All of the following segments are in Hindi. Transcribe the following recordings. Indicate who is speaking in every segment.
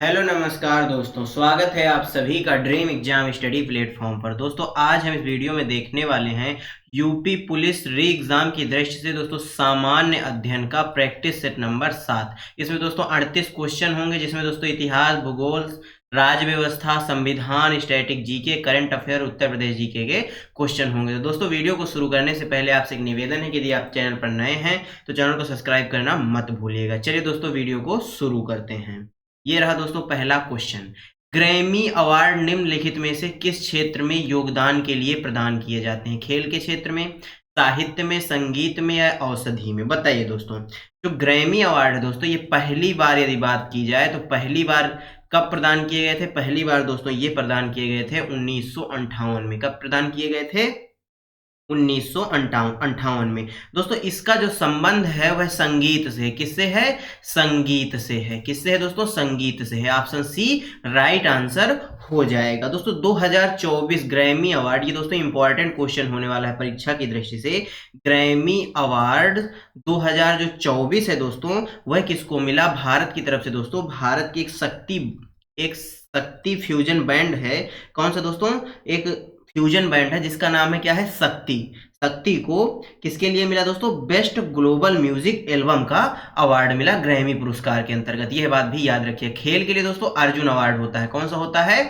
Speaker 1: हेलो नमस्कार दोस्तों, स्वागत है आप सभी का ड्रीम एग्जाम स्टडी प्लेटफॉर्म पर। दोस्तों आज हम इस वीडियो में देखने वाले हैं यूपी पुलिस री एग्जाम की दृष्टि से दोस्तों सामान्य अध्ययन का प्रैक्टिस सेट नंबर 7। इसमें दोस्तों 38 क्वेश्चन होंगे, जिसमें दोस्तों इतिहास, भूगोल, राज्य व्यवस्था, संविधान, static GK, current affair, Uttar Pradesh GK के क्वेश्चन होंगे। तो दोस्तों वीडियो को शुरू करने से पहले आपसे एक निवेदन है कि यदि आप चैनल पर नए हैं तो चैनल को सब्सक्राइब करना मत भूलिएगा। चलिए दोस्तों वीडियो को शुरू करते हैं। ये रहा दोस्तों पहला क्वेश्चन। ग्रैमी अवार्ड निम्नलिखित में से किस क्षेत्र में योगदान के लिए प्रदान किए जाते हैं? खेल के क्षेत्र में, साहित्य में, संगीत में या औषधि में? बताइए दोस्तों। जो ग्रैमी अवार्ड है दोस्तों, ये पहली बार यदि बात की जाए तो पहली बार कब प्रदान किए गए थे? पहली बार दोस्तों ये प्रदान किए गए थे 1958 में। कब प्रदान किए गए थे? 1958 में। दोस्तों इसका जो संबंध है वह संगीत से है। किससे है? संगीत से है। किससे है दोस्तों? संगीत से है। ऑप्शन सी राइट आंसर हो जाएगा। दोस्तों 2024 ग्रैमी अवार्ड, ये दोस्तों इंपॉर्टेंट क्वेश्चन होने वाला है परीक्षा की दृष्टि से। ग्रैमी अवार्ड 2024 है दोस्तों, वह किसको मिला? भारत की तरफ से दोस्तों। भारत की एक शक्ति फ्यूजन बैंड है। कौन सा दोस्तों? एक फ्यूजन बैंड है जिसका नाम है क्या है? शक्ति। शक्ति को किसके लिए मिला दोस्तों? बेस्ट ग्लोबल म्यूजिक एल्बम का अवार्ड मिला ग्रैमी पुरस्कार के अंतर्गत। यह बात भी याद रखिए। खेल के लिए दोस्तों अर्जुन अवार्ड होता है। कौन सा होता है?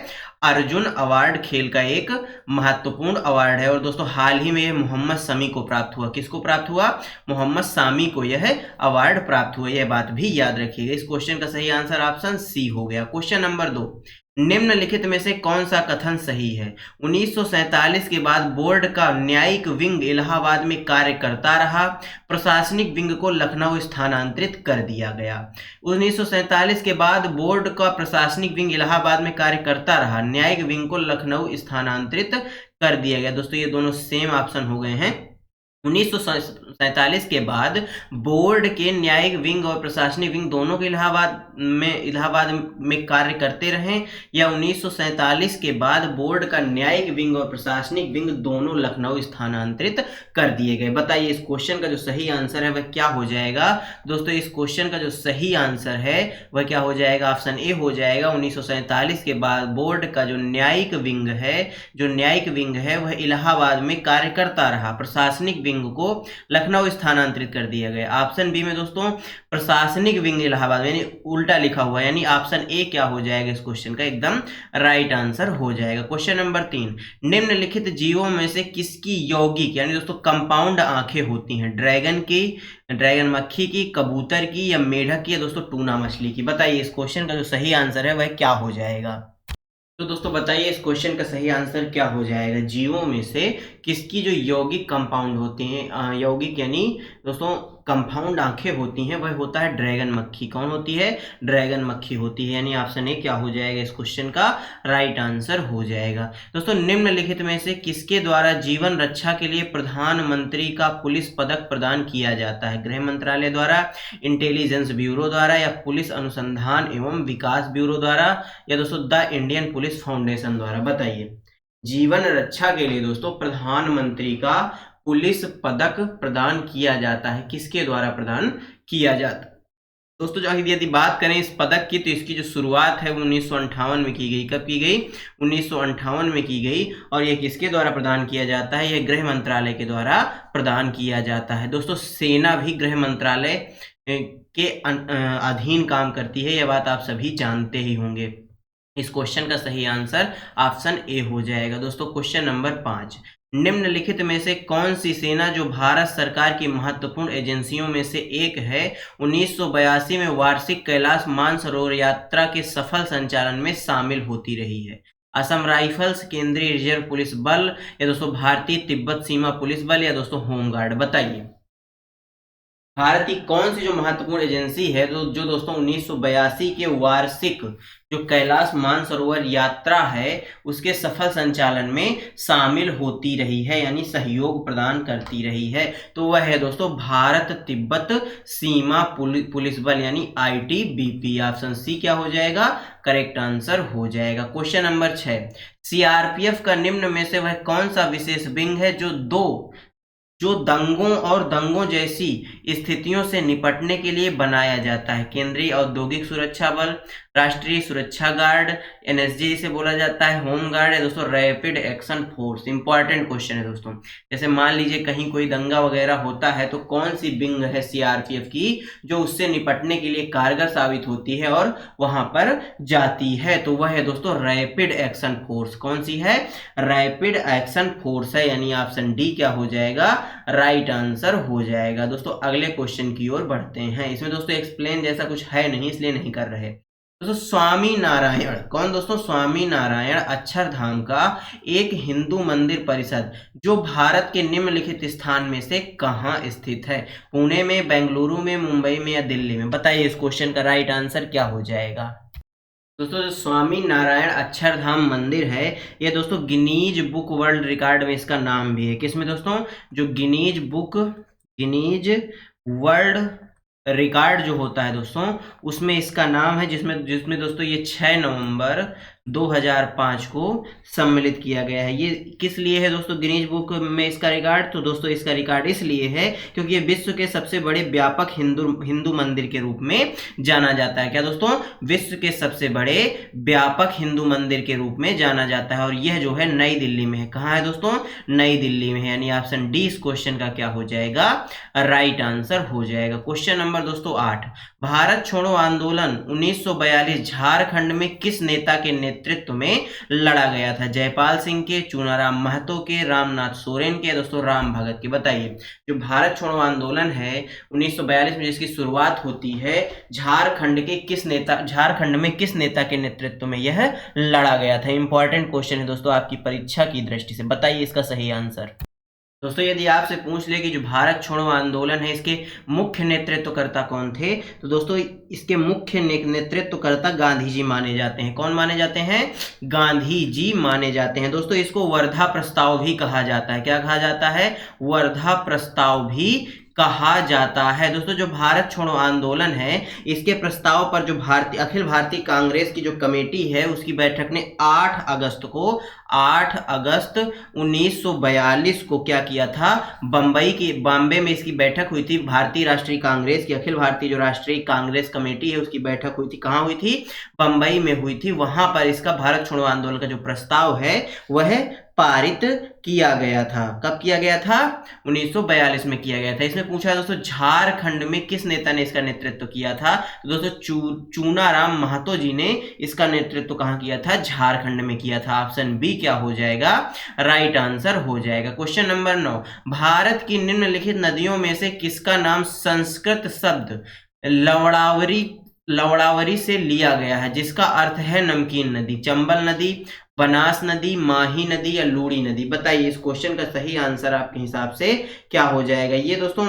Speaker 1: अर्जुन अवार्ड खेल का एक महत्वपूर्ण अवार्ड है। और दोस्तों हाल ही में यह मोहम्मद शमी को प्राप्त हुआ। किसको प्राप्त हुआ? मोहम्मद शामी को यह अवार्ड प्राप्त हुआ। यह बात भी याद रखिएगा। इस क्वेश्चन का सही आंसर ऑप्शन सी हो गया। क्वेश्चन नंबर 2, निम्नलिखित में से कौन सा कथन सही है? 1947 के बाद बोर्ड का न्यायिक विंग इलाहाबाद में कार्य करता रहा, प्रशासनिक विंग को लखनऊ स्थानांतरित कर दिया गया। 1947 के बाद बोर्ड का प्रशासनिक विंग इलाहाबाद में कार्य करता रहा, न्यायिक विंग को लखनऊ स्थानांतरित कर दिया गया। दोस्तों ये दोनों सेम ऑप्शन हो गए हैं। 1947 के बाद बोर्ड के न्यायिक विंग और प्रशासनिक विंग दोनों के इलाहाबाद में कार्य करते रहे, या 1947 के बाद बोर्ड का न्यायिक विंग और प्रशासनिक विंग दोनों लखनऊ स्थानांतरित कर दिए गए। बताइए इस क्वेश्चन का जो सही आंसर है वह क्या हो जाएगा? दोस्तों इस क्वेश्चन का जो सही आंसर है वह क्या हो जाएगा? ऑप्शन ए हो जाएगा। 1947 के बाद बोर्ड का जो न्यायिक विंग है वह इलाहाबाद में कार्य करता रहा, प्रशासनिक विंग को लखनऊ स्थानांतरित कर दिया गया। ऑप्शन बी में दोस्तों प्रशासनिक विंग इलाहाबाद, यानी उल्टा लिखा हुआ है, यानी ऑप्शन ए क्या हो जाएगा? इस क्वेश्चन का एकदम राइट आंसर हो जाएगा। क्वेश्चन नंबर 3, निम्नलिखित जीवों में से किसकी यौगिक यानी दोस्तों कंपाउंड आंखें होती हैं? ड्रैगन मक्खी की, कबूतर की, या मेढक की, या दोस्तों टूना मछली की? बताइए इस क्वेश्चन का जो सही आंसर है वह क्या हो जाएगा? तो दोस्तों बताइए इस क्वेश्चन का सही आंसर क्या हो जाएगा? जीवों में से किसकी जो यौगिक कंपाउंड होते हैं, यौगिक यानी दोस्तों कंपाउंड आंखें होती हैं, वह होता है ड्रैगन मक्खी। कौन होती है? ड्रैगन मक्खी होती है। यानी ऑप्शन ए क्या हो जाएगा? इस क्वेश्चन का राइट आंसर हो जाएगा। दोस्तों निम्नलिखित में से किसके द्वारा जीवन रक्षा के लिए प्रधानमंत्री का पुलिस पदक प्रदान किया जाता है? गृह मंत्रालय द्वारा, इंटेलिजेंस ब्यूरो द्वारा, या पुलिस अनुसंधान एवं विकास ब्यूरो द्वारा, या दोस्तों द इंडियन पुलिस फाउंडेशन द्वारा? बताइए। जीवन रक्षा के लिए दोस्तों प्रधानमंत्री का पुलिस पदक प्रदान किया जाता है। किसके द्वारा प्रदान किया जाता है? दोस्तों जो यदि बात करें इस पदक की, तो इसकी जो शुरुआत है वो 1958 में की गई। कब की गई? 1958 में की गई। और यह किसके द्वारा प्रदान किया जाता है? यह गृह मंत्रालय के द्वारा प्रदान किया जाता है। दोस्तों सेना भी गृह मंत्रालय के अधीन काम करती है, यह बात आप सभी जानते ही होंगे। इस क्वेश्चन का सही आंसर ऑप्शन ए हो जाएगा। दोस्तों क्वेश्चन नंबर 5, निम्नलिखित में से कौन सी सेना जो भारत सरकार की महत्वपूर्ण एजेंसियों में से एक है, 1982 में वार्षिक कैलाश मानसरोवर यात्रा के सफल संचालन में शामिल होती रही है? असम राइफल्स, केंद्रीय रिजर्व पुलिस बल, या दोस्तों भारतीय तिब्बत सीमा पुलिस बल, या दोस्तों होमगार्ड? बताइए भारत की कौन सी जो महत्वपूर्ण एजेंसी है जो दोस्तों 1982 के वार्षिक जो कैलाश मानसरोवर यात्रा है उसके सफल संचालन में शामिल होती रही है, यानी सहयोग प्रदान करती रही है? तो वह है दोस्तों भारत तिब्बत सीमा पुलिस बल, यानी ITBP। ऑप्शन सी क्या हो जाएगा? करेक्ट आंसर हो जाएगा। क्वेश्चन नंबर 6, CRPF का निम्न में से वह कौन सा विशेष विंग है जो दो जो दंगों और दंगों जैसी स्थितियों से निपटने के लिए बनाया जाता है? केंद्रीय औद्योगिक सुरक्षा बल, राष्ट्रीय सुरक्षा गार्ड, एनएसजी से बोला जाता है, होम गार्ड है दोस्तों, rapid action force. Important question है दोस्तों। जैसे मान लीजिए कहीं कोई दंगा वगैरह होता है तो कौन सी विंग है सीआरपीएफ की जो उससे निपटने के लिए कारगर साबित होती है और वहां पर जाती है? तो वह है दोस्तों रैपिड एक्शन फोर्स। कौन सी है? रैपिड एक्शन फोर्स है, यानी ऑप्शन डी क्या हो जाएगा? राइट आंसर हो जाएगा। दोस्तों अगले क्वेश्चन की ओर बढ़ते हैं। इसमें दोस्तों एक्सप्लेन जैसा कुछ है नहीं, इसलिए नहीं कर रहे। दोस्तों स्वामी नारायण, कौन दोस्तों? स्वामी नारायण अक्षरधाम का एक हिंदू मंदिर परिषद जो भारत के निम्नलिखित स्थान में से कहाँ स्थित है? पुणे में, बेंगलुरु में, मुंबई में या दिल्ली में? बताइए इस क्वेश्चन का राइट आंसर क्या हो जाएगा? दोस्तों जो स्वामी नारायण अक्षरधाम मंदिर है ये दोस्तों गिनीज बुक वर्ल्ड रिकॉर्ड में इसका नाम भी है। किसमें दोस्तों? जो गिनीज वर्ल्ड रिकॉर्ड जो होता है दोस्तों उसमें इसका नाम है, जिसमें दोस्तों ये 6 नवंबर 2005 को सम्मिलित किया गया है। ये किस लिए है दोस्तों गिनीज बुक में इसका रिकॉर्ड? तो दोस्तों इसका रिकॉर्ड इसलिए है क्योंकि ये विश्व के सबसे बड़े व्यापक हिंदू मंदिर के रूप में जाना जाता है। क्या दोस्तों? विश्व के सबसे बड़े व्यापक हिंदू मंदिर के रूप में जाना जाता है और यह जो है नई दिल्ली में है। कहाँ है दोस्तों? नई दिल्ली में है, यानी ऑप्शन डी इस क्वेश्चन का क्या हो जाएगा? राइट आंसर हो जाएगा। क्वेश्चन नंबर दोस्तों 8, भारत छोड़ो आंदोलन 1942 झारखंड में किस नेता के नेतृत्व में लड़ा गया था? जयपाल सिंह के, चूनाराम महतो के, रामनाथ सोरेन के, दोस्तों राम भगत के? बताइए जो भारत छोड़ो आंदोलन है 1942 में जिसकी शुरुआत होती है, झारखंड में किस नेता के नेतृत्व में यह लड़ा गया था? इंपॉर्टेंट क्वेश्चन है दोस्तों आपकी परीक्षा की दृष्टि से। बताइए इसका सही आंसर। दोस्तों यदि आपसे पूछ ले कि जो भारत छोड़ो आंदोलन है इसके मुख्य नेतृत्वकर्ता कौन थे, तो दोस्तों इसके मुख्य नेतृत्वकर्ता गांधी जी माने जाते हैं। कौन माने जाते हैं? गांधी जी माने जाते हैं। दोस्तों इसको वर्धा प्रस्ताव भी कहा जाता है। क्या कहा जाता है? वर्धा प्रस्ताव भी कहा जाता है। दोस्तों जो भारत छोड़ो आंदोलन है इसके प्रस्ताव पर जो अखिल भारतीय कांग्रेस की जो कमेटी है उसकी बैठक ने 8 अगस्त 1942 को क्या किया था? बॉम्बे में इसकी बैठक हुई थी। भारतीय राष्ट्रीय कांग्रेस की अखिल भारतीय जो राष्ट्रीय कांग्रेस कमेटी है उसकी बैठक हुई थी। कहाँ हुई थी? बंबई में हुई थी। वहां पर इसका भारत छोड़ो आंदोलन का जो प्रस्ताव है वह पारित किया गया था। कब किया गया था? 1942 में किया गया था। इसमें पूछा है दोस्तों झारखंड में किस नेता ने इसका नेतृत्व किया था? तो दोस्तों चूनाराम महतो जी ने इसका नेतृत्व कहां किया था? झारखंड में किया था। ऑप्शन बी क्या हो जाएगा? राइट आंसर हो जाएगा। क्वेश्चन नंबर 9, भारत की निम्नलिखित नदियों में से किसका नाम संस्कृत शब्द लवड़ावरी से लिया गया है जिसका अर्थ है नमकीन नदी? चंबल नदी, बनास नदी, माही नदी या लूड़ी नदी? बताइए इस क्वेश्चन का सही आंसर आपके हिसाब से क्या हो जाएगा? ये दोस्तों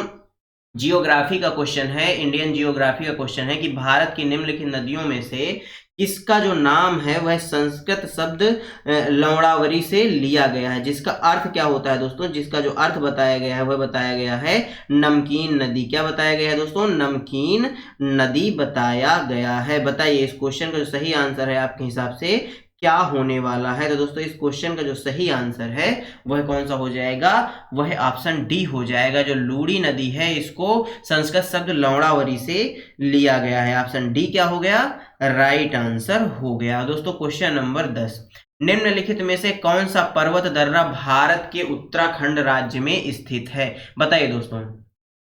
Speaker 1: जियोग्राफी का क्वेश्चन है, इंडियन जियोग्राफी का क्वेश्चन है कि भारत की निम्नलिखित नदियों में से इसका जो नाम है वह संस्कृत शब्द लवड़ावरी से लिया गया है जिसका अर्थ क्या होता है दोस्तों? जिसका जो अर्थ बताया गया है वह बताया गया है नमकीन नदी। क्या बताया गया है दोस्तों? नमकीन नदी बताया गया है। बताइए इस क्वेश्चन का जो सही आंसर है आपके हिसाब से क्या होने वाला है? तो दोस्तों इस क्वेश्चन का जो सही आंसर है वह कौन सा हो जाएगा? वह ऑप्शन डी हो जाएगा। जो लूड़ी नदी है इसको संस्कृत शब्द लवड़ावरी से लिया गया है। ऑप्शन डी क्या हो गया? राइट आंसर हो गया। दोस्तों क्वेश्चन नंबर 10, निम्नलिखित में से कौन सा पर्वत दर्रा भारत के उत्तराखंड राज्य में स्थित है? बताइए दोस्तों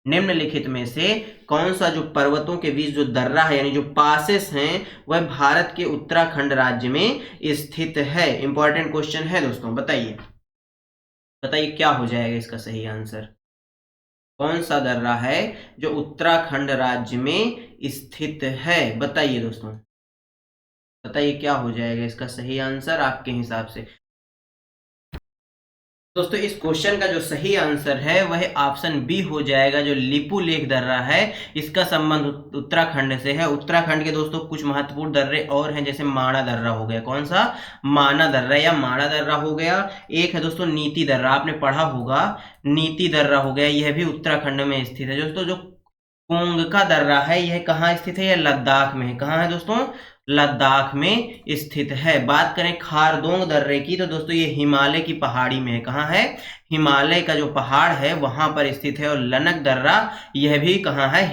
Speaker 1: निम्नलिखित में से कौन सा जो पर्वतों के बीच जो दर्रा है यानी जो पासेस हैं वह भारत के उत्तराखंड राज्य में स्थित है? इंपॉर्टेंट क्वेश्चन है दोस्तों। बताइए क्या हो जाएगा इसका सही आंसर? कौन सा दर्रा है जो उत्तराखंड राज्य में स्थित है? बताइए दोस्तों, बताइए क्या हो जाएगा इसका सही आंसर आपके हिसाब से? दोस्तों इस क्वेश्चन का जो सही आंसर है वह ऑप्शन बी हो जाएगा। जो लिपू लेक दर्रा है इसका संबंध उत्तराखंड से है। उत्तराखंड के दोस्तों कुछ महत्वपूर्ण दर्रे और हैं जैसे माणा दर्रा हो गया। कौन सा? माना दर्रा या माणा दर्रा हो गया। एक है दोस्तों नीति दर्रा, आपने पढ़ा होगा, नीति दर्रा हो गया, यह भी उत्तराखंड में स्थित है। दोस्तों जो कोंगका दर्रा है यह कहाँ स्थित है? यह लद्दाख में है। कहाँ है दोस्तों? लद्दाख में स्थित है। बात करें खारदोंग दर्रे की तो दोस्तों ये हिमालय की पहाड़ी में है। कहाँ है? हिमालय का जो पहाड़ है वहां पर स्थित है। और लनक दर्रा यह भी कहाँ है?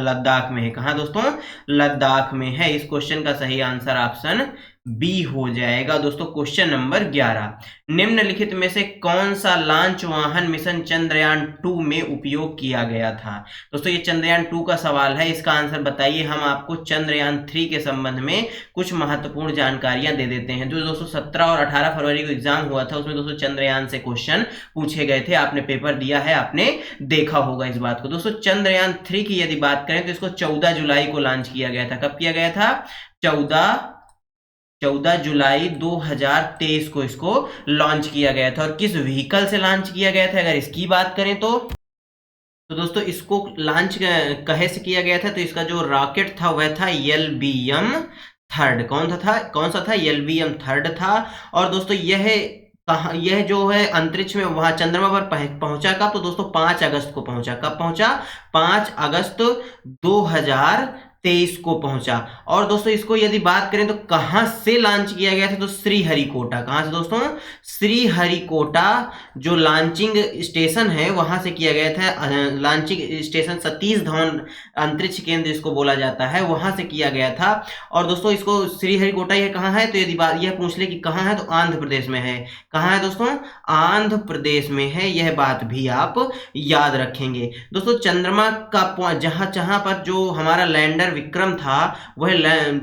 Speaker 1: लद्दाख में है। कहाँ दोस्तों? लद्दाख में है। इस क्वेश्चन का सही आंसर ऑप्शन बी हो जाएगा। दोस्तों क्वेश्चन नंबर 11, निम्नलिखित में से कौन सा लॉन्च वाहन मिशन चंद्रयान 2 में उपयोग किया गया था? दोस्तों ये चंद्रयान 2 का सवाल है, इसका आंसर बताइए। हम आपको चंद्रयान 3 के संबंध में कुछ महत्वपूर्ण जानकारियां दे देते हैं। जो दोस्तों 17 और 18 फरवरी को एग्जाम हुआ था उसमें दोस्तों चंद्रयान से क्वेश्चन पूछे गए थे। आपने पेपर दिया है, आपने देखा होगा इस बात को। दोस्तों चंद्रयान 3 की यदि बात करें तो इसको 14 जुलाई को लॉन्च किया गया था। कब किया गया था? 14 जुलाई 2023 को इसको लॉन्च किया गया था। और किस व्हीकल से लॉन्च किया गया था अगर इसकी बात करें तो दोस्तों इसको लॉन्च कहे से किया गया था? तो इसका जो रॉकेट था वह था LBM 3। कौन सा था? LBM 3 था। और दोस्तों यह जो है अंतरिक्ष में वहां चंद्रमा पर पहुंचा कब? तो दोस्तों 5 अगस्त को पहुंचा। कब पहुंचा? 5 अगस्त 2023 को पहुंचा। और दोस्तों इसको यदि बात करें तो कहां से लॉन्च किया गया था? तो श्रीहरिकोटा। कहां से दोस्तों? श्रीहरिकोटा जो लॉन्चिंग स्टेशन है वहां से किया गया था। लॉन्चिंग स्टेशन सतीश धवन अंतरिक्ष केंद्र इसको बोला जाता है, वहां से किया गया था। और दोस्तों इसको श्रीहरिकोटा यह कहां है? तो यदि बात यह पूछ ले कि कहां है तो आंध्र प्रदेश में है। कहां है दोस्तों? आंध्र प्रदेश में है। यह बात भी आप याद रखेंगे। दोस्तों चंद्रमा का जहां पर जो हमारा लैंडर विक्रम था वह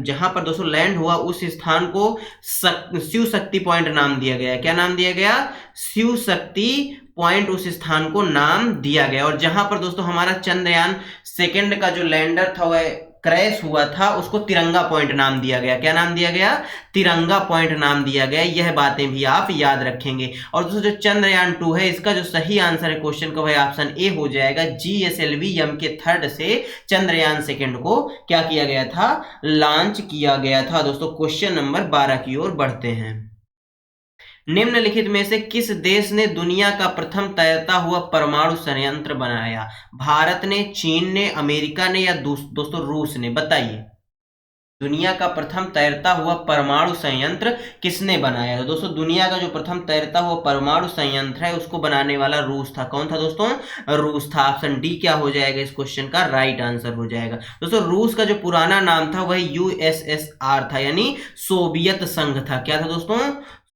Speaker 1: जहां पर दोस्तों लैंड हुआ उस स्थान को शिव शक्ति पॉइंट नाम दिया गया। क्या नाम दिया गया? शिव शक्ति पॉइंट उस स्थान को नाम दिया गया। और जहां पर दोस्तों हमारा चंद्रयान 2 का जो लैंडर था वह क्रैश हुआ था उसको तिरंगा पॉइंट नाम दिया गया। क्या नाम दिया गया? तिरंगा पॉइंट नाम दिया गया। यह बातें भी आप याद रखेंगे। और दोस्तों जो चंद्रयान 2 है इसका जो सही आंसर है क्वेश्चन का वह ऑप्शन ए हो जाएगा। GSLV-M के 3 से चंद्रयान 2 को क्या किया गया था? लॉन्च किया गया था। दोस्तों क्वेश्चन नंबर 12 की ओर बढ़ते हैं। निम्नलिखित में से किस देश ने दुनिया का प्रथम तैरता हुआ परमाणु संयंत्र बनाया? भारत ने, चीन ने, अमेरिका ने या दोस्तों रूस ने? बताइए दुनिया का प्रथम तैरता हुआ परमाणु संयंत्र किसने बनाया? तो दोस्तों दुनिया का जो प्रथम तैरता हुआ परमाणु संयंत्र है उसको बनाने वाला रूस था। कौन था दोस्तों? रूस था। ऑप्शन डी क्या हो जाएगा इस क्वेश्चन का? राइट आंसर हो जाएगा। दोस्तों रूस का जो पुराना नाम था वह USSR था, यानी सोवियत संघ था। क्या था दोस्तों?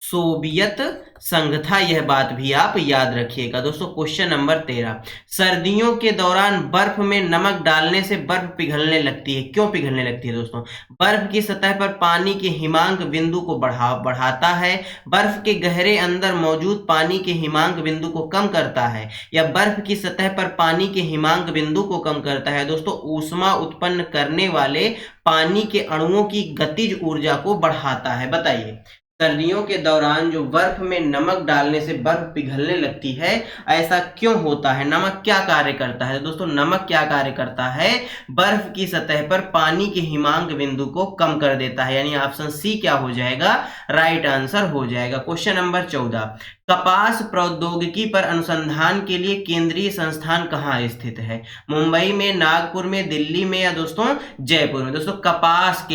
Speaker 1: सोवियत संघ था। यह बात भी आप याद रखिएगा। दोस्तों क्वेश्चन नंबर 13, सर्दियों के दौरान बर्फ में नमक डालने से बर्फ पिघलने लगती है। क्यों पिघलने लगती है दोस्तों? बर्फ की सतह पर पानी के हिमांक बिंदु को बढ़ाता है, बर्फ के गहरे अंदर मौजूद पानी के हिमांक बिंदु को कम करता है, या बर्फ की सतह पर पानी के हिमांक बिंदु को कम करता है? दोस्तों ऊष्मा उत्पन्न करने वाले पानी के अणुओं की गतिज ऊर्जा को बढ़ाता है। बताइए सर्दियों के दौरान जो बर्फ में नमक डालने से बर्फ पिघलने लगती है, ऐसा क्यों होता है? नमक क्या कार्य करता है? दोस्तों नमक क्या कार्य करता है? बर्फ की सतह पर पानी के हिमांक बिंदु को कम कर देता है, यानी ऑप्शन सी क्या हो जाएगा? राइट आंसर हो जाएगा। क्वेश्चन नंबर 14, कपास प्रौद्योगिकी पर अनुसंधान के लिए केंद्रीय संस्थान कहाँ स्थित है? मुंबई में, नागपुर में, दिल्ली में या दोस्तों जयपुर में? दोस्तों कपास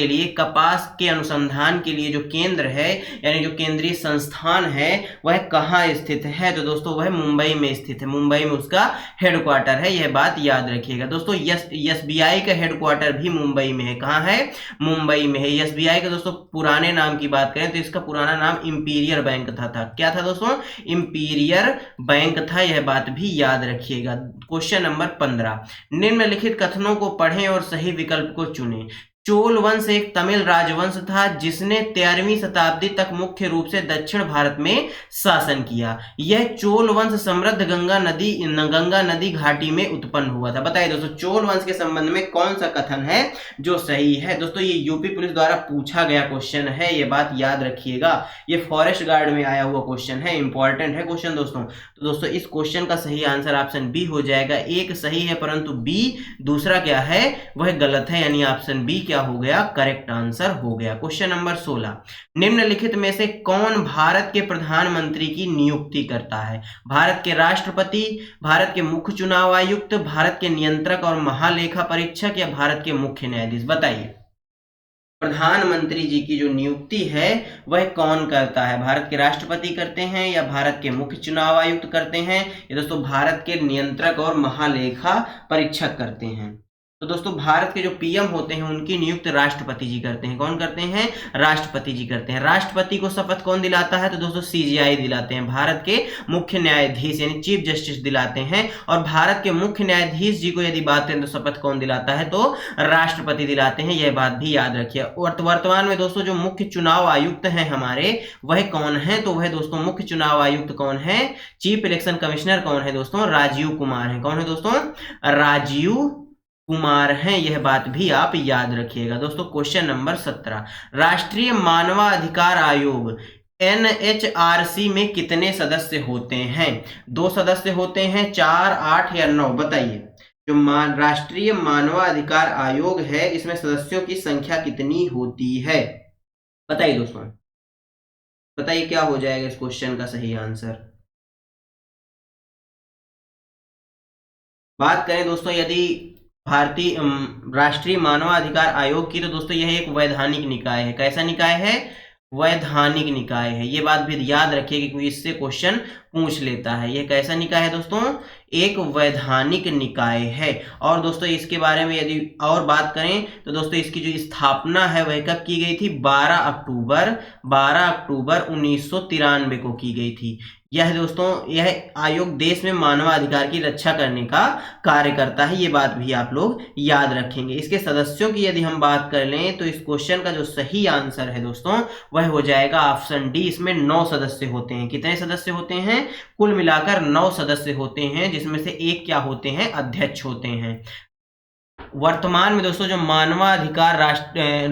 Speaker 1: के अनुसंधान के लिए जो केंद्र है यानी जो केंद्रीय संस्थान है वह कहाँ स्थित है? तो दोस्तों वह मुंबई में स्थित है। मुंबई में उसका हेडक्वार्टर है। यह बात याद रखिएगा। दोस्तों SBI का हेडक्वार्टर भी मुंबई में है। कहाँ है? मुंबई में है। SBI का दोस्तों पुराने नाम की बात करें तो इसका पुराना नाम इंपीरियल बैंक था। क्या था दोस्तों? इंपीरियल बैंक था। यह बात भी याद रखिएगा। क्वेश्चन नंबर 15, निम्नलिखित कथनों को पढ़ें और सही विकल्प को चुनें। चोल वंश एक तमिल राजवंश था जिसने 13वीं शताब्दी तक मुख्य रूप से दक्षिण भारत में शासन किया। यह चोल वंश समृद्ध गंगा नदी घाटी में उत्पन्न हुआ था। बताइए दोस्तों चोल वंश के संबंध में कौन सा कथन है जो सही है? दोस्तों ये यूपी पुलिस द्वारा पूछा गया क्वेश्चन है, ये बात याद रखिएगा। ये फॉरेस्ट गार्ड में आया हुआ क्वेश्चन है, इंपॉर्टेंट है क्वेश्चन दोस्तों। तो दोस्तों इस क्वेश्चन का सही आंसर ऑप्शन बी हो जाएगा। एक सही है परंतु बी दूसरा क्या है वह गलत है, यानी ऑप्शन बी क्या हो गया? करेक्ट आंसर हो गया। क्वेश्चन नंबर 16, निम्नलिखित में से कौन भारत के प्रधानमंत्री की नियुक्ति करता है? भारत के राष्ट्रपति, भारत के मुख्य चुनाव आयुक्त, भारत के नियंत्रक और महालेखा परीक्षक या भारत के मुख्य न्यायाधीश? बताइए प्रधानमंत्री जी की जो नियुक्ति है वह कौन करता है? भारत के राष्ट्रपति करते हैं या भारत के मुख्य चुनाव आयुक्त करते हैं या दोस्तों भारत के नियंत्रक और महालेखा परीक्षक करते हैं? तो दोस्तों भारत के जो पीएम होते हैं उनकी नियुक्त राष्ट्रपति जी करते हैं। कौन करते हैं? राष्ट्रपति जी करते हैं। राष्ट्रपति को शपथ कौन दिलाता है? तो दोस्तों सीजीआई दिलाते हैं। भारत के मुख्य न्यायाधीश यानी चीफ जस्टिस दिलाते हैं। और भारत के मुख्य न्यायाधीश जी को यदि बात करें तो शपथ कौन दिलाता है? तो राष्ट्रपति दिलाते हैं। यह बात भी याद रखिए। वर्तमान में दोस्तों जो मुख्य चुनाव आयुक्त हैं हमारे, वह कौन है? तो वह दोस्तों मुख्य चुनाव आयुक्त कौन है? चीफ इलेक्शन कमिश्नर कौन है दोस्तों? राजीव कुमार है। कौन है दोस्तों? राजीव कुमार हैं। यह बात भी आप याद रखिएगा। दोस्तों क्वेश्चन नंबर 17, राष्ट्रीय मानवाधिकार आयोग NHRC में कितने सदस्य होते हैं? 2 सदस्य होते हैं, 4, 8 या 9? बताइए। जो राष्ट्रीय मानवाधिकार आयोग है इसमें सदस्यों की संख्या कितनी होती है? बताइए दोस्तों, बताइए क्या हो जाएगा इस क्वेश्चन का सही आंसर। बात करें दोस्तों यदि भारतीय राष्ट्रीय मानवाधिकार आयोग की, तो दोस्तों यह एक वैधानिक निकाय है। कैसा निकाय है? वैधानिक निकाय है। ये बात भी याद रखिए क्योंकि इससे क्वेश्चन पूछ लेता है। यह कैसा निकाय है दोस्तों? एक वैधानिक निकाय है। और दोस्तों इसके बारे में यदि और बात करें तो दोस्तों इसकी जो स्थापना है वह कब की गई थी? 12 अक्टूबर 1993 को की गई थी। यह दोस्तों यह आयोग देश में मानवाधिकार की रक्षा करने का कार्य करता है। ये बात भी आप लोग याद रखेंगे। इसके सदस्यों की यदि हम बात कर लें तो इस क्वेश्चन का जो सही आंसर है दोस्तों वह हो जाएगा ऑप्शन डी। इसमें 9 सदस्य होते हैं। कितने सदस्य होते हैं? कुल मिलाकर 9 सदस्य होते हैं, जिसमें से एक क्या होते हैं? अध्यक्ष होते हैं। वर्तमान में दोस्तों जो मानवाधिकार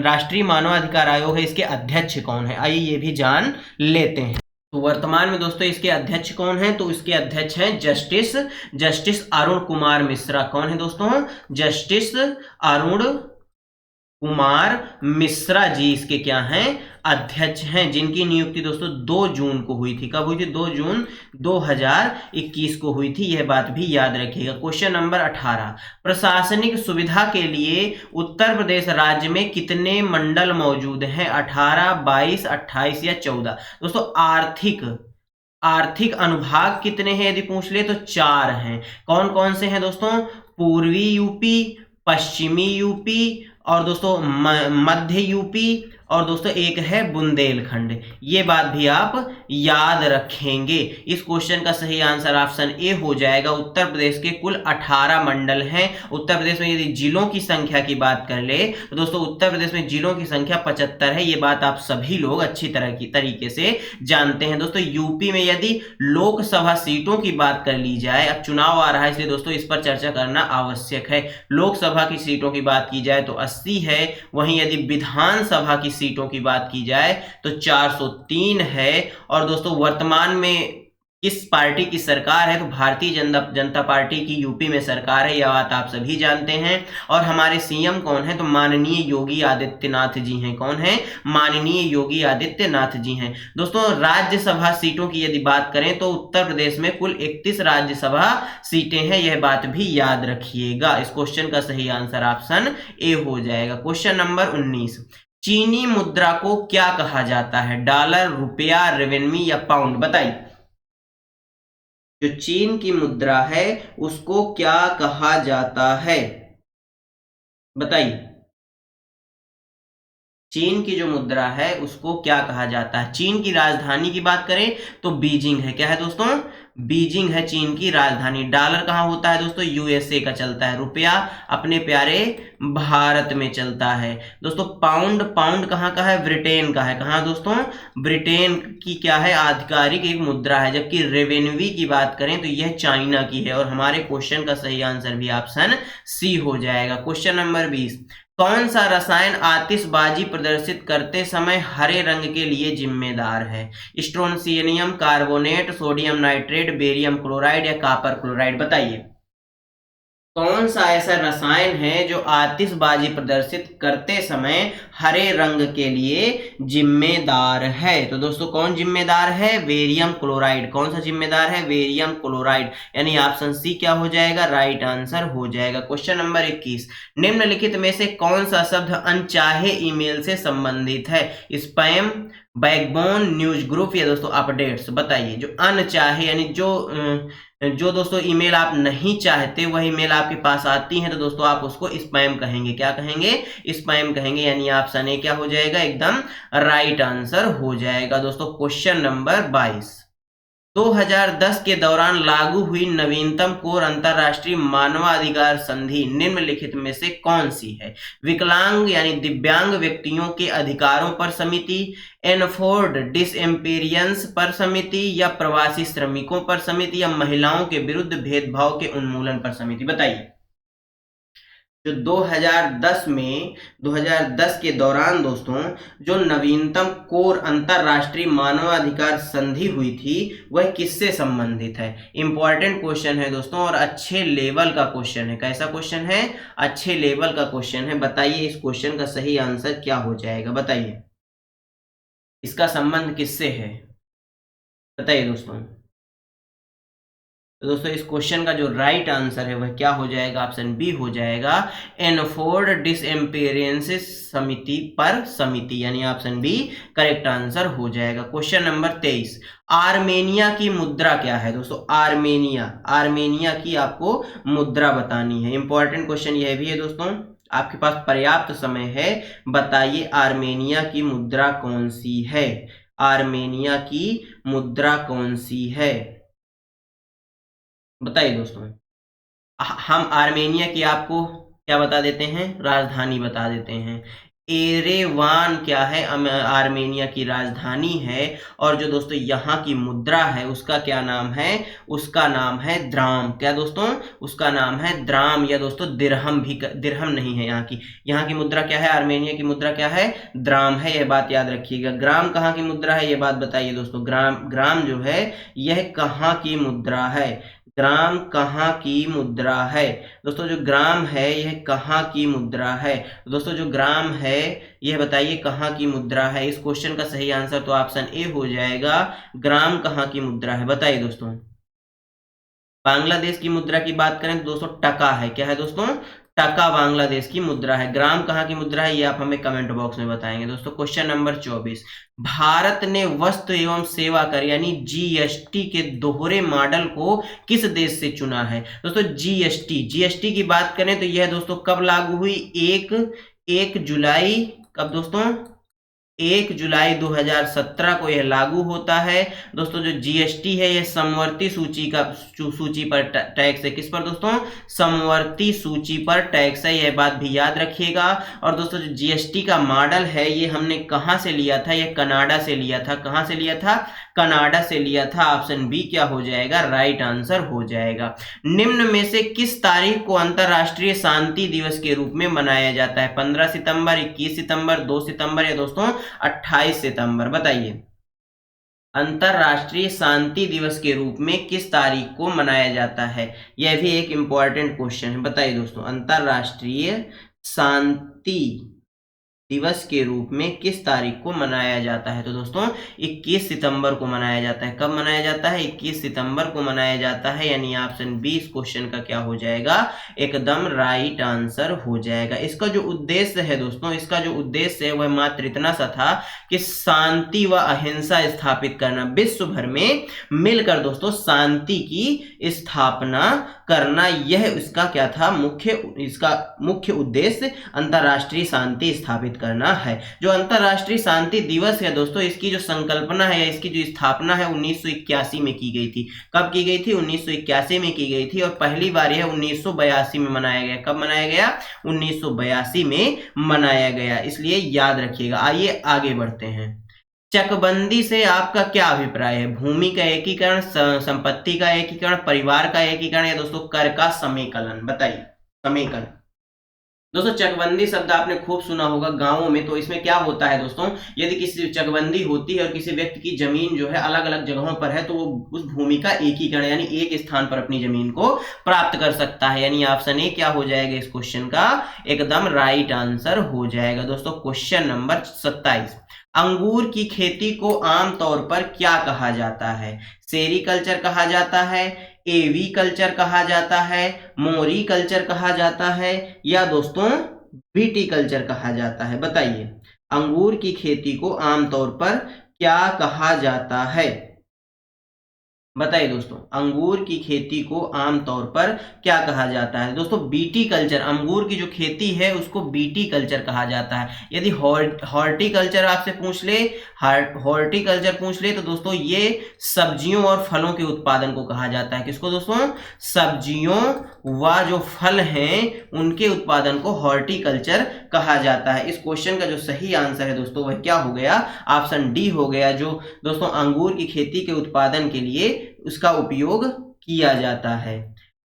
Speaker 1: राष्ट्रीय मानवाधिकार आयोग है इसके अध्यक्ष कौन है? आइए ये भी जान लेते हैं। तो वर्तमान में दोस्तों इसके अध्यक्ष कौन है? तो इसके अध्यक्ष हैं जस्टिस अरुण कुमार मिश्रा। कौन है दोस्तों? जस्टिस अरुण कुमार मिश्रा जी इसके क्या हैं? अध्यक्ष हैं, जिनकी नियुक्ति दोस्तों 2 जून को हुई थी। कब हुई थी? 2 जून 2021 को हुई थी। यह बात भी याद रखिएगा। क्वेश्चन नंबर 18, प्रशासनिक सुविधा के लिए उत्तर प्रदेश राज्य में कितने मंडल मौजूद हैं? 18, 22, 28 या 14? दोस्तों आर्थिक अनुभाग कितने हैं यदि पूछ ले तो 4 हैं। कौन कौन से हैं दोस्तों? पूर्वी यूपी, पश्चिमी यूपी और दोस्तों मध्य यूपी और दोस्तों एक है बुंदेलखंड। ये बात भी आप याद रखेंगे। इस क्वेश्चन का सही आंसर ऑप्शन ए हो जाएगा। उत्तर प्रदेश के कुल 18 मंडल हैं। उत्तर प्रदेश में यदि जिलों की संख्या की बात कर ले तो दोस्तों उत्तर प्रदेश में जिलों की संख्या 75 है। ये बात आप सभी लोग अच्छी तरीके से जानते हैं। दोस्तों यूपी में यदि लोकसभा सीटों की बात कर ली जाए, अब चुनाव आ रहा है इसलिए दोस्तों इस पर चर्चा करना आवश्यक है। लोकसभा की सीटों की बात की जाए तो 80 है। वहीं यदि विधानसभा की सीटों की बात की जाए तो 403 है। और दोस्तों वर्तमान में किस पार्टी की सरकार है? तो भारतीय जनता पार्टी की यूपी में सरकार है। यह बात आप सभी जानते हैं। और हमारे सीएम कौन है? तो माननीय योगी आदित्यनाथ जी हैं। कौन है? माननीय योगी आदित्यनाथ जी हैं। दोस्तों राज्यसभा सीटों की यदि बात करें तो उत्तर प्रदेश में कुल 31 राज्यसभा सीटें हैं। यह बात भी याद रखिएगा। इस क्वेश्चन का सही आंसर ऑप्शन ए हो जाएगा। क्वेश्चन नंबर 19, चीनी मुद्रा को क्या कहा जाता है? डॉलर, रुपया, रेवेन्यू या पाउंड? बताइए। जो चीन की मुद्रा है उसको क्या कहा जाता है? बताइए। चीन की जो मुद्रा है उसको क्या कहा जाता है? चीन की राजधानी की बात करें तो बीजिंग है। क्या है दोस्तों? बीजिंग है चीन की राजधानी। डॉलर कहाँ होता है दोस्तों? यूएसए का चलता है। रुपया अपने प्यारे भारत में चलता है। दोस्तों पाउंड कहाँ का है? ब्रिटेन का है। कहाँ दोस्तों? ब्रिटेन की क्या है? आधिकारिक एक मुद्रा है। जबकि रेवेन्यू की बात करें तो यह चाइना की है। और हमारे क्वेश्चन का सही आंसर भी ऑप्शन सी हो जाएगा। क्वेश्चन नंबर 20, कौन सा रसायन आतिशबाजी प्रदर्शित करते समय हरे रंग के लिए जिम्मेदार है? Strontium carbonate, sodium nitrate, barium chloride या कॉपर क्लोराइड? बताइए। कौन सा ऐसा रसायन है जो आतिशबाजी प्रदर्शित करते समय हरे रंग के लिए जिम्मेदार है? तो दोस्तों कौन जिम्मेदार है? वेरियम क्लोराइड। कौन सा जिम्मेदार है? वेरियम क्लोराइड। यानी ऑप्शन सी क्या हो जाएगा? राइट आंसर हो जाएगा। क्वेश्चन नंबर 21, निम्नलिखित में से कौन सा शब्द अनचाहे ईमेल से संबंधित है? स्पैम, बैकबोन, न्यूज ग्रुप या दोस्तों अपडेट्स। बताइए। जो अनचाहे यानी जो दोस्तों ईमेल आप नहीं चाहते वह ईमेल आपके पास आती है तो दोस्तों आप उसको स्पैम कहेंगे। क्या कहेंगे? स्पैम कहेंगे। यानी ऑप्शन ए क्या हो जाएगा? एकदम राइट आंसर हो जाएगा। दोस्तों क्वेश्चन नंबर 22, 2010 के दौरान लागू हुई नवीनतम कोर अंतरराष्ट्रीय मानवाधिकार संधि निम्नलिखित में से कौन सी है? विकलांग यानी दिव्यांग व्यक्तियों के अधिकारों पर समिति, एनफोर्ड डिसएम्पेरियंस पर समिति या प्रवासी श्रमिकों पर समिति या महिलाओं के विरुद्ध भेदभाव के उन्मूलन पर समिति। बताइए। जो 2010 के दौरान दोस्तों जो नवीनतम कोर अंतरराष्ट्रीय मानवाधिकार संधि हुई थी वह किससे संबंधित है? इंपॉर्टेंट क्वेश्चन है दोस्तों और अच्छे लेवल का क्वेश्चन है। कैसा क्वेश्चन है? अच्छे लेवल का क्वेश्चन है। बताइए इस क्वेश्चन का सही आंसर क्या हो जाएगा? बताइए इसका संबंध किससे है? बताइए दोस्तों। तो दोस्तों इस क्वेश्चन का जो राइट आंसर है वह क्या हो जाएगा? ऑप्शन बी हो जाएगा, एनफोर्ड डिसएम्पेरियंस समिति पर समिति। यानी ऑप्शन बी करेक्ट आंसर हो जाएगा। क्वेश्चन नंबर 23, आर्मेनिया की मुद्रा क्या है? दोस्तों आर्मेनिया की आपको मुद्रा बतानी है। इंपॉर्टेंट क्वेश्चन यह भी है दोस्तों, आपके पास पर्याप्त समय है। बताइए आर्मेनिया की मुद्रा कौन सी है? आर्मेनिया की मुद्रा कौन सी है? बताइए दोस्तों। हम आर्मेनिया की आपको क्या बता देते हैं? राजधानी बता देते हैं। एरेवान क्या है? आर्मेनिया की राजधानी है। और जो दोस्तों यहाँ की मुद्रा है उसका क्या नाम है? उसका नाम है द्राम। क्या दोस्तों? उसका नाम है द्राम या दोस्तों दिरहम भी। दिरहम नहीं है यहाँ की मुद्रा क्या है? आर्मेनिया की मुद्रा क्या है? द्राम है। यह बात याद रखिएगा। ग्राम कहाँ की मुद्रा है? यह बात बताइए दोस्तों। ग्राम जो है यह कहाँ की मुद्रा है? ग्राम कहाँ की मुद्रा है? दोस्तों जो ग्राम है यह कहाँ की मुद्रा है? दोस्तों जो ग्राम है यह बताइए कहाँ की मुद्रा है? इस क्वेश्चन का सही आंसर तो ऑप्शन ए हो जाएगा, ग्राम कहाँ की मुद्रा है? बताइए दोस्तों। बांग्लादेश की मुद्रा की बात करें तो दोस्तों टका है। क्या है दोस्तों? टका बांग्लादेश की मुद्रा है। ग्राम कहाँ की मुद्रा है ये आप हमें कमेंट बॉक्स में बताएंगे। दोस्तों क्वेश्चन नंबर 24, भारत ने वस्तु एवं सेवा कर यानी जीएसटी के दोहरे मॉडल को किस देश से चुना है? दोस्तों जीएसटी की बात करें तो यह दोस्तों कब लागू हुई? 1 जुलाई। कब दोस्तों? 1 जुलाई 2017 को यह लागू होता है। दोस्तों जो जीएसटी है यह समवर्ती सूची पर टैक्स है। किस पर दोस्तों? समवर्ती सूची पर टैक्स है। यह बात भी याद रखिएगा। और दोस्तों जो जीएसटी का मॉडल है ये हमने कहां से लिया था? यह कनाडा से लिया था। कहां से लिया था? कनाडा से लिया था। ऑप्शन बी क्या हो जाएगा? राइट आंसर हो जाएगा। निम्न में से किस तारीख को अंतरराष्ट्रीय शांति दिवस के रूप में मनाया जाता है? 15 सितंबर, 21 सितंबर, 2 सितंबर या दोस्तों 28 सितंबर। बताइए अंतरराष्ट्रीय शांति दिवस के रूप में किस तारीख को मनाया जाता है? यह भी एक इंपॉर्टेंट क्वेश्चन है। बताइए दोस्तों अंतरराष्ट्रीय शांति दिवस के रूप में किस तारीख को मनाया जाता है? तो दोस्तों 21 सितंबर को मनाया जाता है। कब मनाया जाता है? 21 सितंबर को मनाया जाता है। यानी ऑप्शन बी इस क्वेश्चन का क्या हो जाएगा? एकदम राइट आंसर हो जाएगा। इसका जो उद्देश्य है दोस्तों, इसका जो उद्देश्य है वह मात्र इतना सा था कि शांति व अहिंसा स्थापित करना, विश्व भर में मिलकर दोस्तों शांति की स्थापना करना, यह इसका क्या था? इसका मुख्य उद्देश्य अंतरराष्ट्रीय शांति स्थापित करना है। जो अंतरराष्ट्रीय शांति दिवस है दोस्तों, इसकी जो संकल्पना है, इसकी जो स्थापना है 1981 में की गई थी। कब की गई थी? 1981 में की गई थी। और पहली बार यह 1982 में मनाया गया। कब मनाया गया? 1982 में मनाया गया। इसलिए याद रखिएगा। आइए आगे बढ़ते हैं। चकबंदी से आपका क्या अभिप्राय है? भूमि का एकीकरण, संपत्ति का एकीकरण, परिवार का एकीकरण या दोस्तों कर का समेकलन? बताइए। समेकन दोस्तों चकबंदी शब्द आपने खूब सुना होगा गांवों में। तो इसमें क्या होता है दोस्तों, यदि किसी चकबंदी होती है और किसी व्यक्ति की जमीन जो है अलग अलग जगहों पर है, तो वो उस भूमि का एकीकरण यानी एक स्थान पर अपनी जमीन को प्राप्त कर सकता है। यानी ऑप्शन ए क्या हो जाएगा इस क्वेश्चन का, एकदम राइट आंसर हो जाएगा। दोस्तों क्वेश्चन नंबर 27, अंगूर की खेती को आमतौर पर क्या कहा जाता है? सेरीकल्चर कहा जाता है, एवी कल्चर कहा जाता है, मोरी कल्चर कहा जाता है, या दोस्तों बीटी कल्चर कहा जाता है? बताइए, अंगूर की खेती को आमतौर पर क्या कहा जाता है? बताइए दोस्तों, अंगूर की खेती को आमतौर पर क्या कहा जाता है? दोस्तों बीटी कल्चर, अंगूर की जो खेती है उसको बीटी कल्चर कहा जाता है। यदि हॉर्टिकल्चर आपसे पूछ ले, हॉर्टिकल्चर पूछ ले, तो दोस्तों ये सब्जियों और फलों के उत्पादन को कहा जाता है। किसको दोस्तों? सब्जियों व जो फल हैं उनके उत्पादन को हॉर्टिकल्चर कहा जाता है। इस क्वेश्चन का जो सही आंसर है दोस्तों वह क्या हो गया, ऑप्शन डी हो गया, जो दोस्तों अंगूर की खेती के उत्पादन के लिए उसका उपयोग किया जाता है।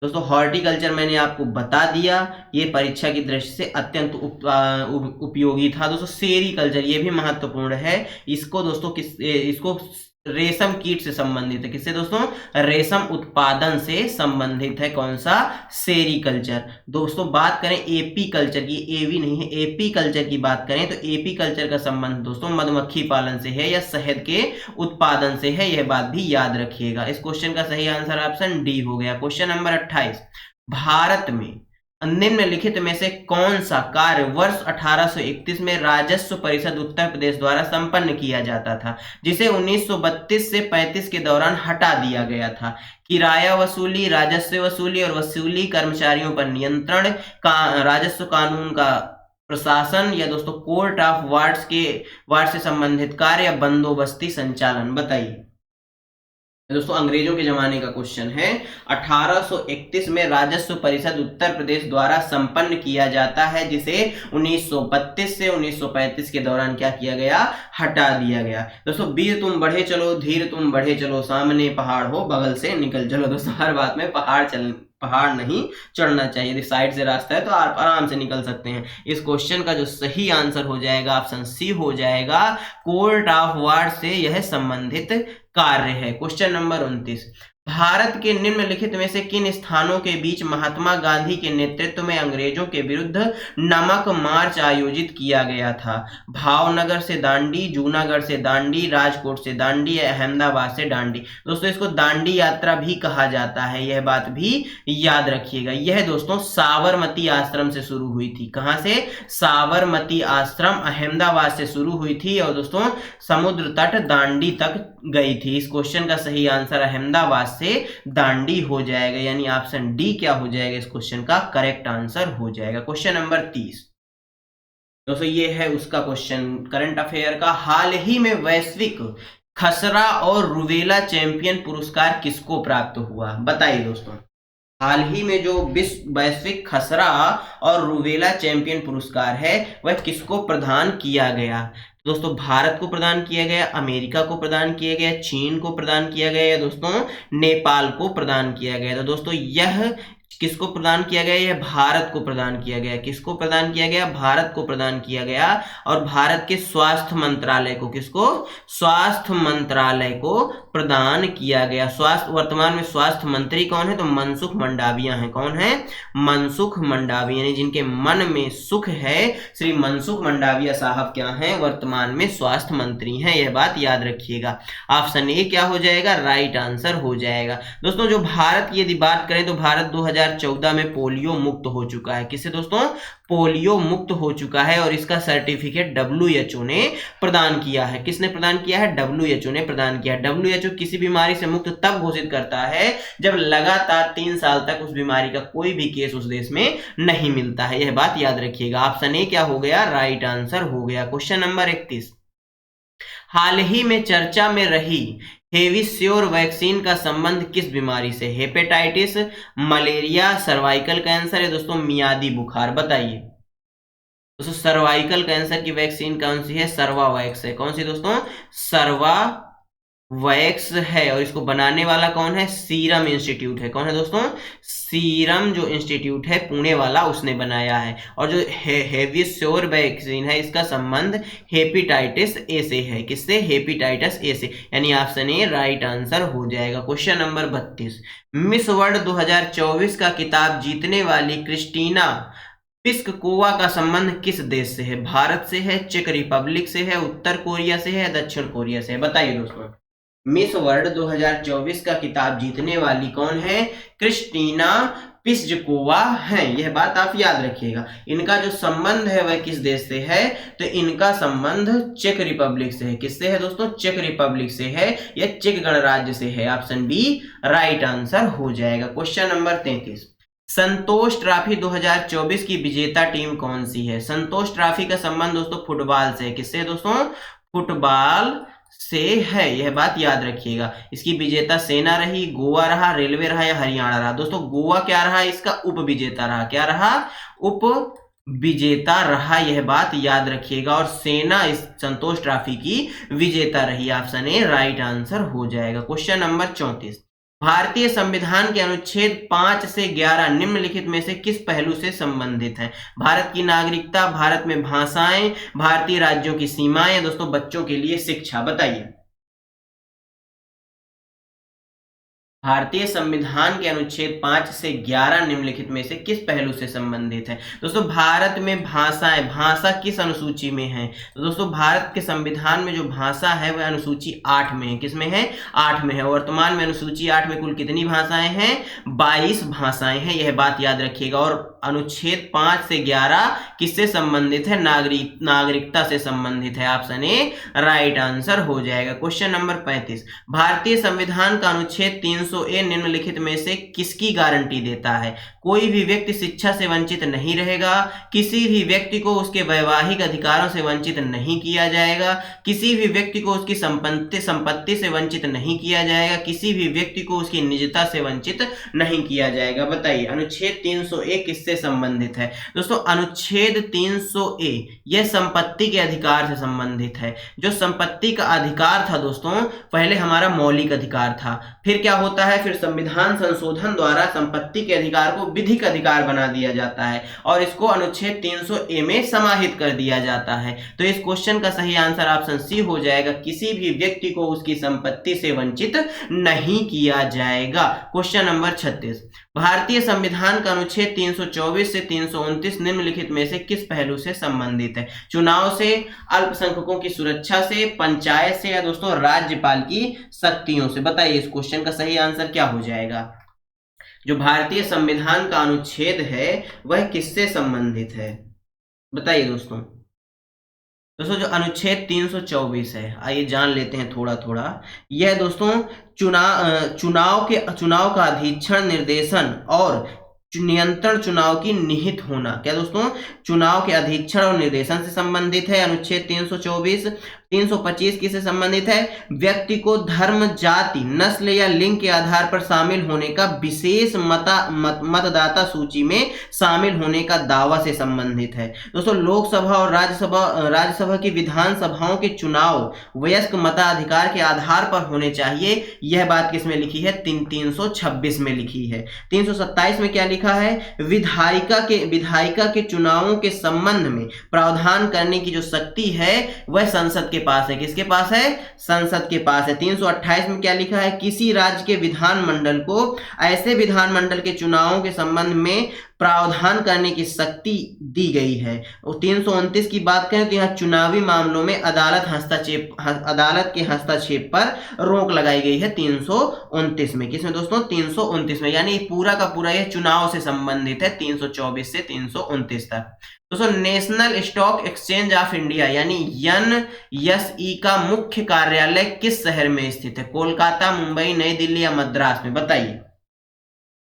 Speaker 1: दोस्तों हॉर्टिकल्चर मैंने आपको बता दिया, ये परीक्षा की दृष्टि से अत्यंत उपयोगी था। दोस्तों सेरीकल्चर ये भी महत्वपूर्ण है। इसको दोस्तों इसको रेशम कीट से संबंधित है। किससे दोस्तों? रेशम उत्पादन से संबंधित है। कौन सा? सेरीकल्चर। दोस्तों बात करें एपी कल्चर की, एवी नहीं है, एपी कल्चर की बात करें तो एपी कल्चर का संबंध दोस्तों मधुमक्खी पालन से है या शहद के उत्पादन से है, यह बात भी याद रखिएगा। इस क्वेश्चन का सही आंसर ऑप्शन डी हो गया। क्वेश्चन नंबर 28, भारत में निम्नलिखित में से कौन सा कार्य वर्ष 1831 में राजस्व परिषद उत्तर प्रदेश द्वारा संपन्न किया जाता था, जिसे 1932 से 35 के दौरान हटा दिया गया था? किराया वसूली, राजस्व वसूली और वसूली कर्मचारियों पर नियंत्रण, राजस्व कानून का प्रशासन, या दोस्तों कोर्ट ऑफ वार्ड से संबंधित कार्य, या बंदोबस्ती संचालन? बताइए दोस्तों, अंग्रेजों के जमाने का क्वेश्चन है। 1831 में राजस्व परिषद उत्तर प्रदेश द्वारा संपन्न किया जाता है, जिसे 1932 से 1935 के दौरान क्या किया गया? हटा दिया गया। दोस्तों वीर तुम बढ़े चलो, धीर तुम बढ़े चलो, सामने पहाड़ हो बगल से निकल चलो। दोस्तों हर बात में पहाड़ नहीं चढ़ना चाहिए। यदि साइड से रास्ता है तो आप आराम से निकल सकते हैं। इस क्वेश्चन का जो सही आंसर हो जाएगा ऑप्शन सी हो जाएगा, कोर्ट ऑफ वार्ड से यह संबंधित कार्य है। क्वेश्चन नंबर 29, भारत के निम्नलिखित में से किन स्थानों के बीच महात्मा गांधी के नेतृत्व में अंग्रेजों के विरुद्ध नमक मार्च आयोजित किया गया था? भावनगर से दांडी, जूनागढ़ से दांडी, राजकोट से दांडी, अहमदाबाद से दांडी? दोस्तों इसको दांडी यात्रा भी कहा जाता है, यह बात भी याद रखिएगा। यह दोस्तों साबरमती आश्रम से शुरू हुई थी। कहां से? साबरमती आश्रम अहमदाबाद से शुरू हुई थी और दोस्तों समुद्र तट दांडी तक गई थी। इस क्वेश्चन का सही आंसर अहमदाबाद से दांडी हो जाएगा, यानी ऑप्शन डी क्या हो जाएगा इस क्वेश्चन का करेक्ट आंसर हो जाएगा। क्वेश्चन नंबर 30 दोस्तों ये है उसका क्वेश्चन करंट अफेयर का, हाल ही में वैश्विक खसरा और रुबेला चैंपियन पुरस्कार किसको प्राप्त हुआ? बताइए दोस्तों, हाल ही में जो विश्व वैश्विक खसरा और रुबेला चैंपियन पुरस्कार है वह किसको प्रदान किया गया? दोस्तों भारत को प्रदान किया गया, अमेरिका को प्रदान किया गया, चीन को प्रदान किया गया, या दोस्तों नेपाल को प्रदान किया गया? तो दोस्तों यह किसको प्रदान किया गया? यह भारत को प्रदान किया गया। किसको प्रदान किया गया? भारत को प्रदान किया गया। और भारत के स्वास्थ्य मंत्रालय को, किसको? स्वास्थ्य मंत्रालय को प्रदान किया गया। वर्तमान में स्वास्थ्य मंत्री कौन है? तो मनसुख मंडाविया हैं। कौन है? मनसुख मंडाविया, यानी जिनके मन में सुख है, श्री मनसुख मंडाविया साहब क्या हैं? वर्तमान में स्वास्थ्य मंत्री हैं। यह बात याद रखिएगा। ऑप्शन ए क्या हो जाएगा? राइट आंसर हो जाएगा। दोस्तों जो भारत की यदि बात करें तो भारत 2014 में पोलियो मुक्त हो चुका है। किससे दोस्तों? पोलियो मुक्त हो चुका है और इसका सर्टिफिकेट WHO ने प्रदान किया है। किसने प्रदान किया है? WHO ने प्रदान किया है। WHO किसी बीमारी से मुक्त तब घोषित करता है जब लगातार 3 साल तक उस बीमारी का कोई भी केस उस देश में नहीं मिलता है। यह बात याद रखिएगा। ऑप्शन ए क्या हो गया? राइट आंसर हो गया। क्वेश्चन नंबर 31, हाल ही में चर्चा में रही हेविस्योर वैक्सीन का संबंध किस बीमारी से? हेपेटाइटिस, मलेरिया, सर्वाइकल कैंसर, या दोस्तों मियादी बुखार? बताइए दोस्तों, सर्वाइकल कैंसर की वैक्सीन कौन सी है? सर्वावैक्स है। कौन सी दोस्तों? सर्वावैक्स वैक्स है और इसको बनाने वाला कौन है? सीरम इंस्टीट्यूट है। कौन है दोस्तों? सीरम जो इंस्टीट्यूट है पुणे वाला, उसने बनाया है। और जो हेवियोर वैक्सीन है, इसका संबंध हेपेटाइटिस ए से है। किससे? हेपेटाइटिस ए से, यानी ऑप्शन ए राइट आंसर हो जाएगा। क्वेश्चन नंबर 32, मिस वर्ल्ड 2024 का खिताब जीतने वाली क्रिस्टीना पिस्कोवा का संबंध किस देश से है? भारत से है, चेक रिपब्लिक से है, उत्तर कोरिया से है, दक्षिण कोरिया से है? बताइए दोस्तों। मिस वर्ल्ड 2024 का खिताब जीतने वाली कौन है? क्रिस्टीना पिस्कोवा है। यह बात आप याद रखिएगा। इनका जो संबंध है वह किस देश से है? तो इनका संबंध चेक रिपब्लिक से है। किससे है दोस्तों? चेक रिपब्लिक से है, या चेक गणराज्य से है। ऑप्शन बी राइट आंसर हो जाएगा। क्वेश्चन नंबर 33, संतोष ट्रॉफी 2024 की विजेता टीम कौन सी है? संतोष ट्रॉफी का संबंध दोस्तों फुटबॉल से है। किससे है दोस्तों? फुटबॉल से है। यह बात याद रखिएगा। इसकी विजेता सेना रही, गोवा रहा, रेलवे रहा, या हरियाणा रहा? दोस्तों गोवा क्या रहा? इसका उप विजेता रहा। क्या रहा? उप विजेता रहा। यह बात याद रखिएगा। और सेना इस संतोष ट्रॉफी की विजेता रही। ऑप्शन ए राइट आंसर हो जाएगा। क्वेश्चन नंबर 34, भारतीय संविधान के अनुच्छेद 5 से 11 निम्नलिखित में से किस पहलू से संबंधित है? भारत की नागरिकता, भारत में भाषाएं, भारतीय राज्यों की सीमाएं, दोस्तों बच्चों के लिए शिक्षा? बताइए। भारतीय संविधान के अनुच्छेद 5 से 11 निम्नलिखित में से किस पहलू से संबंधित है? दोस्तों भारत में भाषाएं, भाषा किस अनुसूची में है? तो दोस्तों भारत के संविधान में जो भाषा है वह अनुसूची 8 में है। किस में है? 8 में है। वर्तमान में अनुसूची 8 में कुल कितनी भाषाएं हैं? 22 भाषाएं हैं। यह बात याद रखिएगा। और अनुच्छेद 5 से 11 किससे संबंधित है? नागरिकता से संबंधित है। ऑप्शन ए राइट आंसर हो जाएगा। क्वेश्चन नंबर 35, भारतीय संविधान का अनुच्छेद 300A निम्नलिखित में से किसकी गारंटी देता है? कोई भी व्यक्ति शिक्षा से वंचित नहीं रहेगा, किसी भी व्यक्ति को उसके वैवाहिक अधिकारों से वंचित नहीं किया जाएगा, किसी भी व्यक्ति को उसकी संपत्ति से वंचित नहीं किया जाएगा, किसी भी व्यक्ति को उसकी निजता से वंचित नहीं किया जाएगा। बताइए अनुच्छेद 300A किससे संबंधित है? दोस्तों अनुच्छेद 300A यह संपत्ति के अधिकार से संबंधित है। जो संपत्ति का अधिकार था दोस्तों, पहले हमारा मौलिक अधिकार था, फिर क्या होता है? फिर संविधान संशोधन द्वारा संपत्ति के अधिकार को विधिक अधिकार बना दिया जाता है और इसको अनुच्छेद 300A में समाहित कर दिया जाता है। तो इस क्वेश्चन का सही आंसर ऑप्शन सी हो जाएगा, किसी भी व्यक्ति को उसकी संपत्ति से वंचित नहीं किया जाएगा। क्वेश्चन नंबर 36, भारतीय संविधान का अनुच्छेद 324 से 329 निम्नलिखित में से किस पहलू से संबंधित है? चुनाव से, अल्पसंख्यकों की सुरक्षा से, पंचायत से, या दोस्तों राज्यपाल की शक्तियों से? बताइए इस क्वेश्चन का सही आंसर क्या हो जाएगा। जो भारतीय संविधान का अनुच्छेद है वह किससे संबंधित है? बताइए दोस्तों। दोस्तों जो अनुच्छेद 324 है, आइए जान लेते हैं थोड़ा थोड़ा। यह दोस्तों चुनाव का अधीक्षण, निर्देशन और नियंत्रण चुनाव की निहित होना, क्या दोस्तों? चुनाव के अधीक्षण और निर्देशन से संबंधित है अनुच्छेद 324। 325 किससे संबंधित है? व्यक्ति को धर्म, जाति, नस्ल या लिंग के आधार पर शामिल होने का, विशेष मतदाता सूची में शामिल होने का दावा से संबंधित है। दोस्तों लोकसभा और राज्यसभा की विधानसभाओं के चुनाव वयस्क मताधिकार के आधार पर होने चाहिए। यह बात किसमें लिखी है? 326 में लिखी है। 327 में क्या लिखा है? विधायिका के चुनावों के संबंध में प्रावधान करने की जो शक्ति है वह संसद के पास है। किसके पास है? संसद के पास है। 328 में क्या लिखा है? किसी राज्य के विधानमंडल को ऐसे विधानमंडल के चुनावों के संबंध में प्रावधान करने की शक्ति दी गई है। और 329 की बात करें तो यहाँ चुनावी मामलों में अदालत के हस्तक्षेप पर रोक लगाई गई है 329 में। किसमें दोस्तों? 329 में। यानी पूरा का पूरा यह चुनाव से संबंधित है 324 से 329 तक। दोस्तों national stock exchange of India यानी NSE का मुख्य कार्यालय किस शहर में स्थित है? कोलकाता, मुंबई, नई दिल्ली या मद्रास में? बताइए।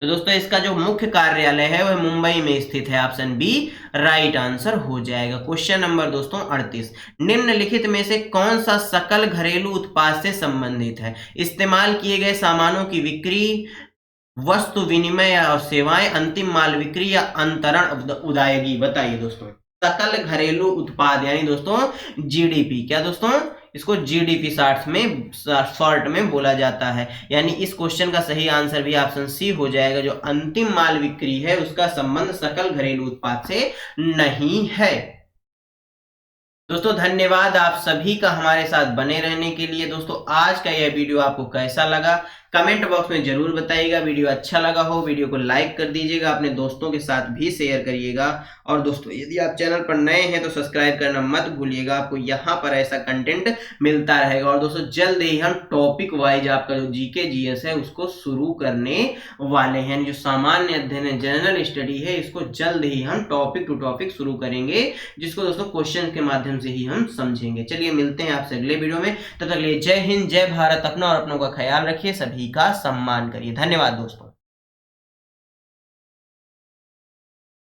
Speaker 1: तो दोस्तों इसका जो मुख्य कार्यालय है वह मुंबई में स्थित है। ऑप्शन बी राइट आंसर हो जाएगा। क्वेश्चन नंबर दोस्तों 38, निम्नलिखित में से कौन सा सकल घरेलू उत्पाद से संबंधित है? इस्तेमाल किए गए सामानों की बिक्री, वस्तु विनिमय और सेवाएं, अंतिम माल बिक्री या अंतरण उदायगी? बताइए दोस्तों। सकल घरेलू उत्पाद यानी दोस्तों GDP, क्या दोस्तों? इसको जीडीपी शॉर्ट में बोला जाता है। यानी इस क्वेश्चन का सही आंसर भी ऑप्शन सी हो जाएगा। जो अंतिम माल बिक्री है उसका संबंध सकल घरेलू उत्पाद से नहीं है। दोस्तों धन्यवाद आप सभी का हमारे साथ बने रहने के लिए। दोस्तों आज का यह वीडियो आपको कैसा लगा कमेंट बॉक्स में जरूर बताइएगा। वीडियो अच्छा लगा हो वीडियो को लाइक कर दीजिएगा, अपने दोस्तों के साथ भी शेयर करिएगा। और दोस्तों यदि आप चैनल पर नए हैं तो सब्सक्राइब करना मत भूलिएगा, आपको यहाँ पर ऐसा कंटेंट मिलता रहेगा। और दोस्तों जल्द ही हम टॉपिक वाइज आपका जो जीके जीएस है उसको शुरू करने वाले हैं। जो सामान्य अध्ययन है जनरल स्टडी है इसको जल्द ही हम टॉपिक टू टॉपिक शुरू करेंगे, जिसको दोस्तों क्वेश्चन के माध्यम से ही हम समझेंगे। चलिए मिलते हैं आपसे अगले वीडियो में, तब तक के लिए जय हिंद जय भारत। अपना और अपनों का ख्याल रखिए, सभी का सम्मान करिए। धन्यवाद दोस्तों।